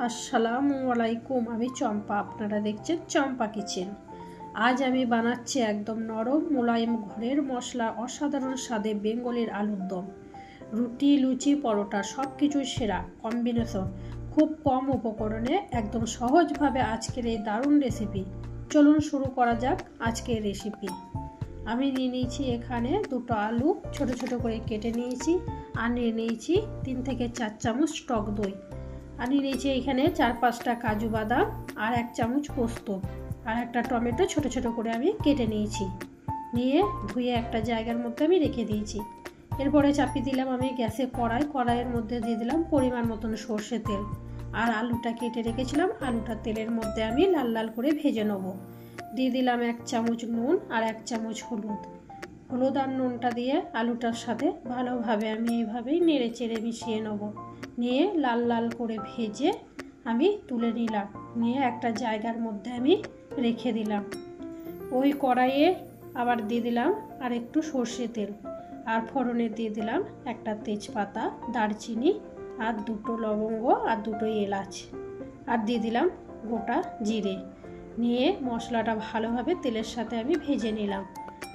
আসসালামু আলাইকুম, আমি চম্পা। আপনারা দেখছেন চম্পা কিচেন। আজ আমি বানাচ্ছি একদম নরম মোলায়েম ঘরের মশলা অসাধারণ স্বাদে বেঙ্গলের আলুর দম। রুটি, লুচি, পরোটা সব কিছুই সেরা কম্বিনেশন। খুব কম উপকরণে একদম সহজভাবে আজকের এই দারুণ রেসিপি। চলুন শুরু করা যাক আজকের রেসিপি। আমি নিয়ে নিয়েছি এখানে দুটো আলু ছোট ছোট করে কেটে নিয়েছি, আর নিয়ে নিয়েছি 3 থেকে 4 চামচ টক দই, আর নিয়ে নিয়েছি এখানে 4-5টা কাজু বাদাম, আর 1 চামচ পোস্ত, আর একটা টমেটো ছোট ছোট করে আমি কেটে নিয়েছি। নিয়ে ধুয়ে একটা জায়গার মধ্যে আমি রেখে দিয়েছি। এরপরে চাপিয়ে দিলাম আমি গ্যাসে কড়াইয়ের মধ্যে দিয়ে দিলাম পরিমাণ মতন সর্ষে তেল, আর আলুটা কেটে রেখেছিলাম আলুটা তেলের মধ্যে আমি লাল লাল করে ভেজে নেব। দিয়ে দিলাম 1 চামচ নুন আর 1 চামচ হলুদ আর নুনটা দিয়ে আলুটার সাথে ভালোভাবে আমি এইভাবেই নেড়ে চেড়ে মিশিয়ে নেব। নিয়ে লাল লাল করে ভেজে আমি তুলে নিলাম। নিয়ে একটা জায়গার মধ্যে আমি রেখে দিলাম। ওই কড়াইয়ে আবার দিয়ে দিলাম আর একটু সর্ষে তেল, আর ফোড়নে দিয়ে দিলাম একটা তেজপাতা, দারচিনি, আর 2টো লবঙ্গ, আর 2টো এলাচ, আর দিয়ে দিলাম গোটা জিরে। নিয়ে মশলাটা ভালোভাবে তেলের সাথে আমি ভেজে নিলাম।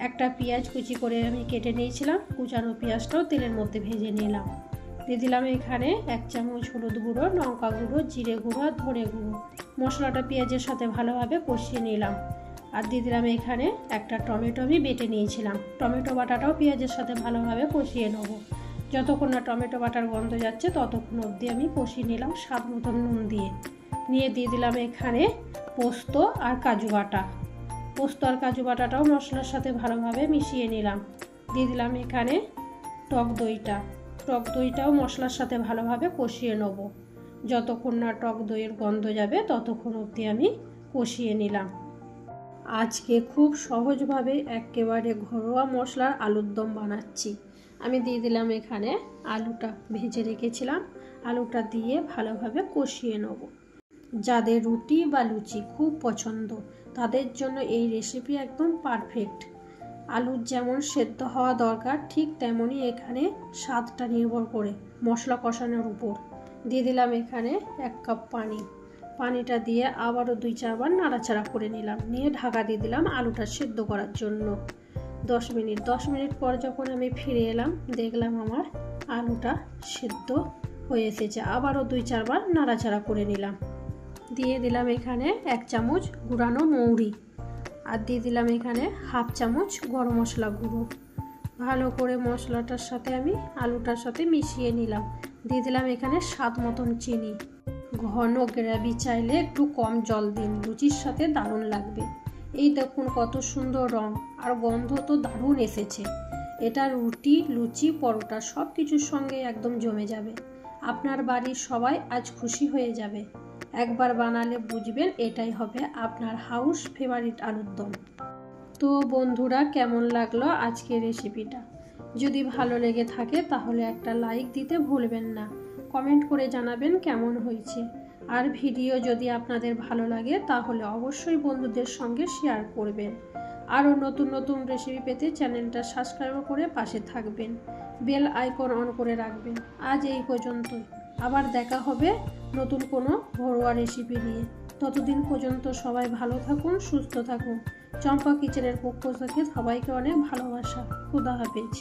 একটা পেঁয়াজ কুচি করে আমি কেটে নিয়েছিলাম, কুচানো পেঁয়াজটাও তেলের মধ্যে ভেজে নিলাম। দিয়ে দিলাম এখানে 1 চামচ হলুদ গুঁড়ো, লঙ্কা গুঁড়ো, জিরে গুঁড়ো, ধনে গুঁড়ো। মশলাটা পেঁয়াজের সাথে ভালোভাবে কষিয়ে নিলাম। আর দিয়ে দিলাম এখানে একটা টমেটো আমি বেটে নিয়েছিলাম। টমেটো বাটাটাও পেঁয়াজের সাথে ভালোভাবে কষিয়ে নেবো। যতক্ষণ না টমেটো বাটার গন্ধ যাচ্ছে ততক্ষণ অবধি আমি কষিয়ে নিলাম স্বাদ মতন নুন দিয়ে। নিয়ে দিয়ে দিলাম এখানে পোস্ত আর কাজু বাটা। পোস্ত আর কাজু বাটাটাও মশলার সাথে ভালোভাবে মিশিয়ে নিলাম। দিয়ে দিলাম এখানে টক দইটাও মশলার সাথে ভালোভাবে কষিয়ে নেব। যতক্ষণ না টক দইয়ের গন্ধ যাবে ততক্ষণ অবধি আমি কষিয়ে নিলাম। আজকে খুব সহজভাবে একেবারে ঘরোয়া মশলার আলুর দম বানাচ্ছি। আমি দিয়ে দিলাম এখানে আলুটা ভেজে রেখেছিলাম, আলুটা দিয়ে ভালোভাবে কষিয়ে নেব। যাদের রুটি বা লুচি খুব পছন্দ তাদের জন্য এই রেসিপি একদম পারফেক্ট। আলুর যেমন সেদ্ধ হওয়া দরকার ঠিক তেমনই এখানে স্বাদটা নির্ভর করে মশলা কষানোর উপর। দিয়ে দিলাম এখানে 1 কাপ পানিটা দিয়ে আবারও 2-4 বার নাড়াচাড়া করে নিলাম। নিয়ে ঢাকা দিয়ে দিলাম আলুটা সেদ্ধ করার জন্য 10 মিনিট পর যখন আমি ফিরে এলাম দেখলাম আমার আলুটা সেদ্ধ হয়ে এসেছে। আবারও 2-4 বার নাড়াচাড়া করে নিলাম। দিয়ে দিলাম এখানে 1 চামচ গুঁড়ানো মৌরি, আর দিয়ে দিলাম এখানে 1/2 চামচ গরম মশলা গুঁড়ো। ভালো করে মশলাটার সাথে আমি আলুটার সাথে মিশিয়ে নিলাম। দিয়ে দিলাম এখানে স্বাদ মতন চিনি। ঘন গ্রেভি চাইলে একটু কম জল দিন, লুচির সাথে দারুণ লাগবে। এই দেখুন কত সুন্দর রং আর গন্ধ তো দারুণ এসেছে। এটা রুটি, লুচি, পরোটা সব কিছুর সঙ্গে একদম জমে যাবে। আপনার বাড়ির সবাই আজ খুশি হয়ে যাবে। একবার বানালে বুঝবেন এটাই হবে আপনার হাউস ফেভারিট আলুর দম। তো বন্ধুরা, কেমন লাগলো আজকের রেসিপিটা? যদি ভালো লেগে থাকে তাহলে একটা লাইক দিতে ভুলবেন না। কমেন্ট করে জানাবেন কেমন হয়েছে। আর ভিডিও যদি আপনাদের ভালো লাগে তাহলে অবশ্যই বন্ধুদের সঙ্গে শেয়ার করবেন। আরও নতুন নতুন রেসিপি পেতে চ্যানেলটা সাবস্ক্রাইব করে পাশে থাকবেন, বেল আইকন অন করে রাখবেন। আজ এই পর্যন্তই, আবার দেখা হবে নতুন কোনো ঘরোয়া রেসিপি নিয়ে। ততদিন পর্যন্ত সবাই ভালো থাকুন, সুস্থ থাকুন। চম্পা কিচেনের পক্ষ থেকে সবাইকে অনেক ভালোবাসা। খুদা হাফেজ।